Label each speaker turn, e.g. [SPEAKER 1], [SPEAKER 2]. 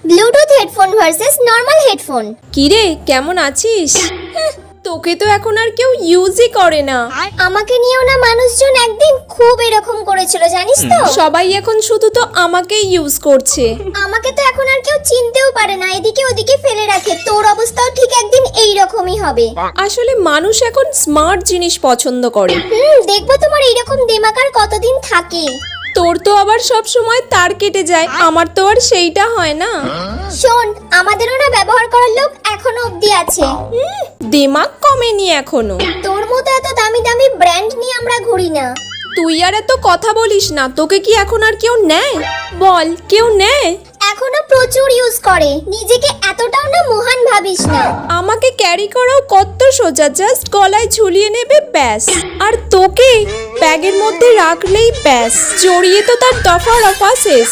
[SPEAKER 1] Bluetooth headphone versus normal headphone.
[SPEAKER 2] কিরে কেমন আছিস? তোকে তো এখন আর কেউ ইউজই করে না।
[SPEAKER 1] আমাকে নিয়েও না মানুষজন একদিন খুব এরকম করেছিল জানিস তো।
[SPEAKER 2] সবাই এখন শুধু তো আমাকেই ইউজ করছে।
[SPEAKER 1] আমাকে তো এখন আর কেউ চিনতেও পারে না, এদিকে ওদিকে ফেলে রাখে। তোর অবস্থাও ঠিক একদিন এই রকমই হবে।
[SPEAKER 2] আসলে মানুষ এখন স্মার্ট জিনিস পছন্দ করে।
[SPEAKER 1] দেখবো তোমার এইরকম দিমাগ আর কতদিন থাকে।
[SPEAKER 2] তোর তো আবার সব সময় তার কেটে যায়, আমার তো আর সেইটা হয় না।
[SPEAKER 1] শোন, আমাদেরও না ব্যবহার করার লোক এখনো অব্দি আছে।
[SPEAKER 2] দিমাগ কমেনি এখনো।
[SPEAKER 1] তোর মতো এত দামি দামি ব্র্যান্ড নিয়ে আমরা ঘুরি না।
[SPEAKER 2] তুই আর এত কথা বলিস না। তোকে কি এখন আর কেউ নেয়? বল, কেউ নেয়?
[SPEAKER 1] এখনো প্রচুর ইউজ করে। নিজেকে এতটাও না মহান ভাবিস না।
[SPEAKER 2] আমাকে ক্যারি করাও কত সোজা, জাস্ট গলায় ঝুলিয়ে নেবে ব্যাস। আর তোকে ব্যাগের মধ্যে রাখলেই ব্যাস, জড়িয়ে তো তার দফা রফা শেষ।